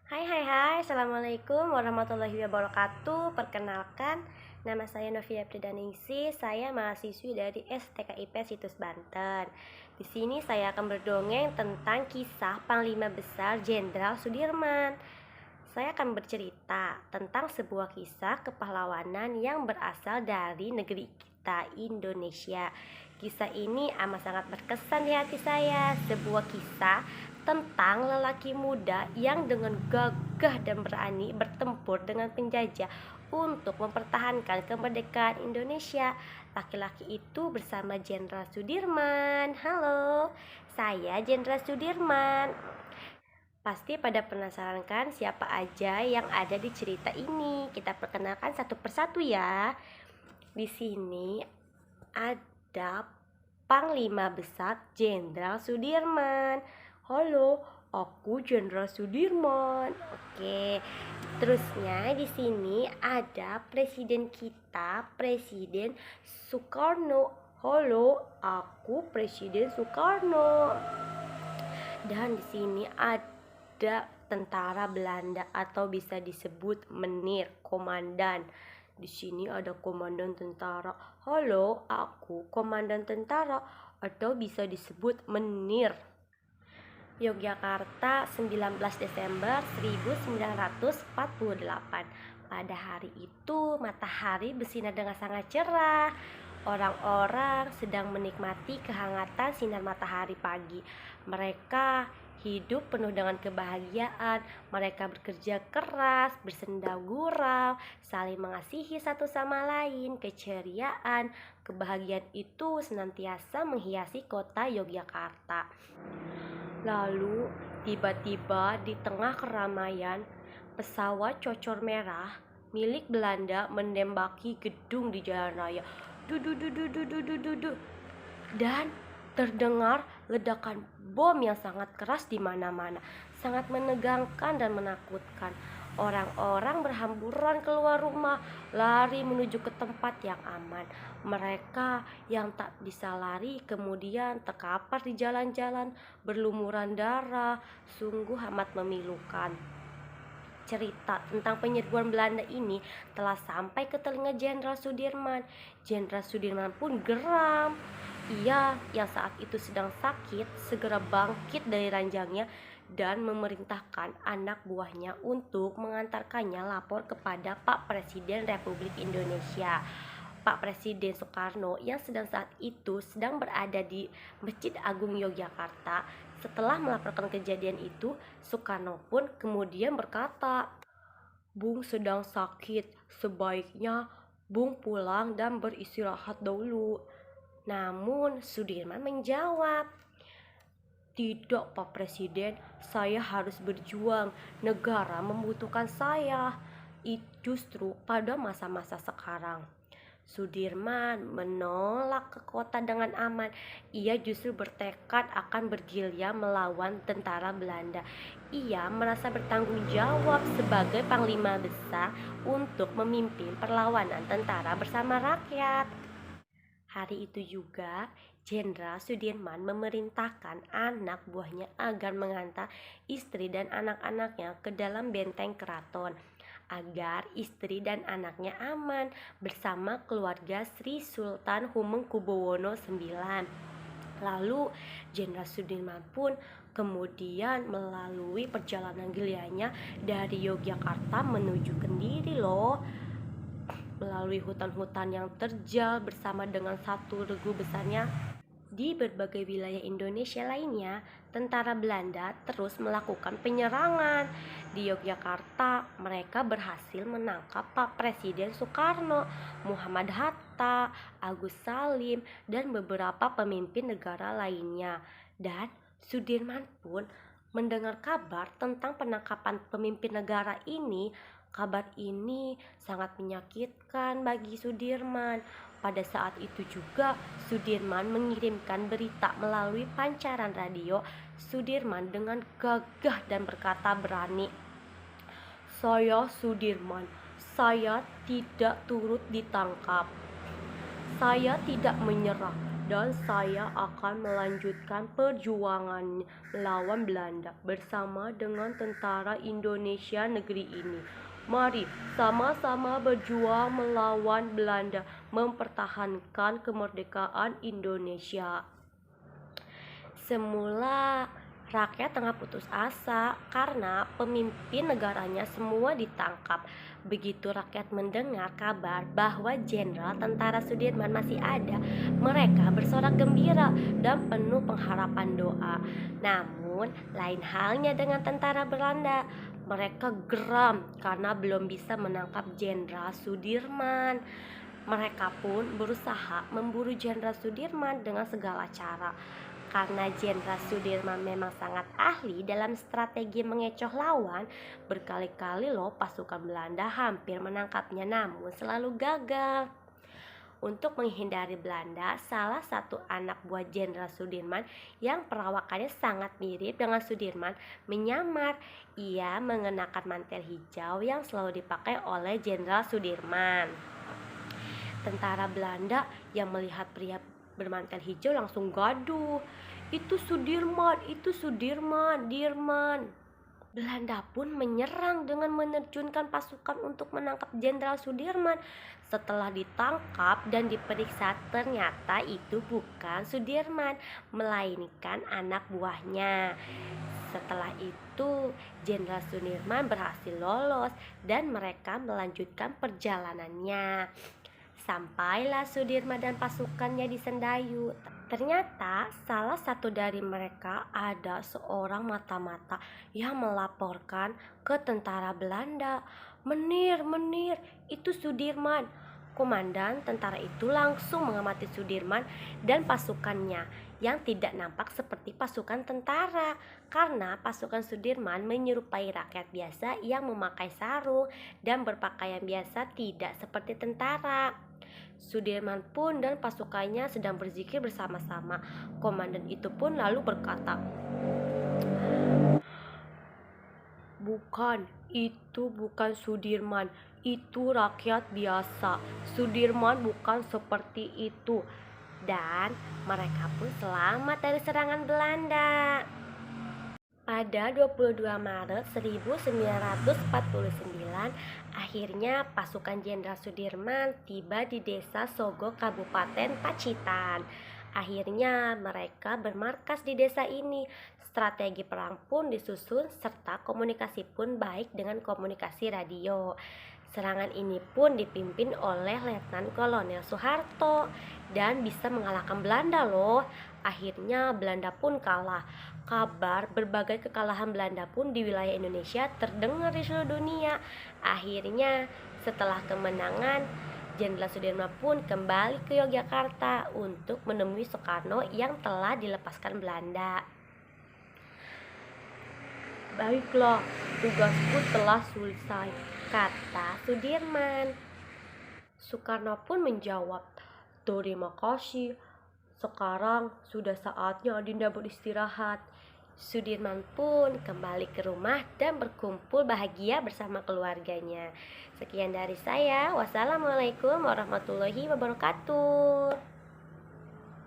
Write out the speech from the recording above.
Hai, Assalamualaikum warahmatullahi wabarakatuh. Perkenalkan, nama saya Novia Pridaningsih. Saya mahasiswi dari STKIP Situs Banten. Di sini saya akan berdongeng tentang kisah Panglima Besar Jenderal Sudirman. Saya akan bercerita tentang sebuah kisah kepahlawanan yang berasal dari negeri kita, Indonesia. Kisah ini amat sangat berkesan di hati saya. Sebuah kisah tentang lelaki muda yang dengan gagah dan berani bertempur dengan penjajah untuk mempertahankan kemerdekaan Indonesia. Laki-laki itu bersama Jenderal Sudirman. Halo, saya Jenderal Sudirman. Pasti pada penasaran kan siapa aja yang ada di cerita ini? Kita perkenalkan satu persatu ya. Di sini ada Panglima Besar Jenderal Sudirman. Halo, aku Jenderal Sudirman. Oke. Terusnya di sini ada presiden kita, Presiden Soekarno. Halo, aku Presiden Soekarno. Dan di sini ada tentara Belanda atau bisa disebut menir, komandan. Di sini ada komandan tentara. Halo, aku komandan tentara atau bisa disebut menir. Yogyakarta, 19 Desember 1948. Pada hari itu matahari bersinar dengan sangat cerah. Orang-orang sedang menikmati kehangatan sinar matahari pagi. Mereka hidup penuh dengan kebahagiaan. Mereka bekerja keras, bersenda gurau, saling mengasihi satu sama lain. Keceriaan, kebahagiaan itu senantiasa menghiasi kota Yogyakarta. Lalu tiba-tiba di tengah keramaian, pesawat cocor merah milik Belanda menembaki gedung di jalan raya. Dan terdengar ledakan bom yang sangat keras di mana-mana, sangat menegangkan dan menakutkan. Orang-orang berhamburan keluar rumah, lari menuju ke tempat yang aman. Mereka yang tak bisa lari kemudian terkapar di jalan-jalan, berlumuran darah, sungguh amat memilukan. Cerita tentang penyerbuan Belanda ini telah sampai ke telinga Jenderal Sudirman. Jenderal Sudirman pun geram. Ia yang saat itu sedang sakit segera bangkit dari ranjangnya dan memerintahkan anak buahnya untuk mengantarkannya lapor kepada Pak Presiden Republik Indonesia. Pak Presiden Soekarno yang saat itu sedang berada di Masjid Agung Yogyakarta. Setelah melaporkan kejadian itu, Soekarno pun kemudian berkata, "Bung sedang sakit, sebaiknya Bung pulang dan beristirahat dulu." Namun Sudirman menjawab, "Tidak Pak Presiden, saya harus berjuang, negara membutuhkan saya." Justru pada masa-masa sekarang Sudirman menolak ke kota dengan aman. Ia justru bertekad akan bergerilya melawan tentara Belanda. Ia merasa bertanggung jawab sebagai panglima besar untuk memimpin perlawanan tentara bersama rakyat. Hari itu juga Jenderal Sudirman memerintahkan anak buahnya agar mengantar istri dan anak-anaknya ke dalam benteng keraton agar istri dan anaknya aman bersama keluarga Sri Sultan Hamengkubuwono IX. Lalu Jenderal Sudirman pun kemudian melalui perjalanan gerilyanya dari Yogyakarta menuju Kediri loh, melalui hutan-hutan yang terjal bersama dengan satu regu besarnya. Di berbagai wilayah Indonesia lainnya, tentara Belanda terus melakukan penyerangan. Di Yogyakarta, mereka berhasil menangkap Pak Presiden Soekarno, Muhammad Hatta, Agus Salim, dan beberapa pemimpin negara lainnya. Dan Sudirman pun mendengar kabar tentang penangkapan pemimpin negara ini. Kabar ini sangat menyakitkan bagi Sudirman. Pada saat itu juga Sudirman mengirimkan berita melalui pancaran radio. Sudirman dengan gagah dan berkata berani, "Saya Sudirman, saya tidak turut ditangkap. Saya tidak menyerah. dan saya akan melanjutkan perjuangan melawan Belanda bersama dengan tentara Indonesia negeri ini. Mari sama-sama berjuang melawan Belanda, mempertahankan kemerdekaan Indonesia. Semula rakyat tengah putus asa karena pemimpin negaranya semua ditangkap. Begitu rakyat mendengar kabar bahwa Jenderal Tentara Sudirman masih ada, mereka bersorak gembira dan penuh pengharapan doa. Namun, lain halnya dengan tentara Belanda. Mereka geram karena belum bisa menangkap Jenderal Sudirman. Mereka pun berusaha memburu Jenderal Sudirman dengan segala cara. Karena Jenderal Sudirman memang sangat ahli dalam strategi mengecoh lawan, berkali-kali loh pasukan Belanda hampir menangkapnya namun selalu gagal. Untuk menghindari Belanda, salah satu anak buah Jenderal Sudirman yang perawakannya sangat mirip dengan Sudirman menyamar. Ia mengenakan mantel hijau yang selalu dipakai oleh Jenderal Sudirman. Tentara Belanda yang melihat pria bermantel hijau langsung gaduh. Itu Sudirman, itu Sudirman, Dirman. Belanda pun menyerang dengan menerjunkan pasukan untuk menangkap Jenderal Sudirman. Setelah ditangkap dan diperiksa, ternyata itu bukan Sudirman, melainkan anak buahnya. Setelah itu, Jenderal Sudirman berhasil lolos dan mereka melanjutkan perjalanannya. Sampailah Sudirman dan pasukannya di Sendayu. Ternyata salah satu dari mereka ada seorang mata-mata yang melaporkan ke tentara Belanda. Menir, itu Sudirman. Komandan tentara itu langsung mengamati Sudirman dan pasukannya yang tidak nampak seperti pasukan tentara, karena pasukan Sudirman menyerupai rakyat biasa yang memakai sarung dan berpakaian biasa, tidak seperti tentara. Sudirman pun dan pasukannya sedang berzikir bersama-sama. Komandan itu pun lalu berkata, "Bukan, itu bukan Sudirman, itu rakyat biasa. Sudirman bukan seperti itu." Dan mereka pun selamat dari serangan Belanda. Pada 22 Maret 1949, akhirnya pasukan Jenderal Sudirman tiba di desa Sogo, Kabupaten Pacitan. Akhirnya mereka bermarkas di desa ini. Strategi perang pun disusun serta komunikasi pun baik dengan komunikasi radio. Serangan ini pun dipimpin oleh Letnan Kolonel Soeharto dan bisa mengalahkan Belanda loh. Akhirnya Belanda pun kalah. Kabar berbagai kekalahan Belanda pun di wilayah Indonesia terdengar di seluruh dunia. Akhirnya setelah kemenangan, Jenderal Sudirman pun kembali ke Yogyakarta untuk menemui Soekarno yang telah dilepaskan Belanda. "Baiklah, tugasku telah selesai," kata Sudirman. Soekarno pun menjawab, "Terima kasih. Sekarang sudah saatnya Adinda beristirahat." Sudirman pun kembali ke rumah dan berkumpul bahagia bersama keluarganya. Sekian dari saya. Wassalamualaikum warahmatullahi wabarakatuh.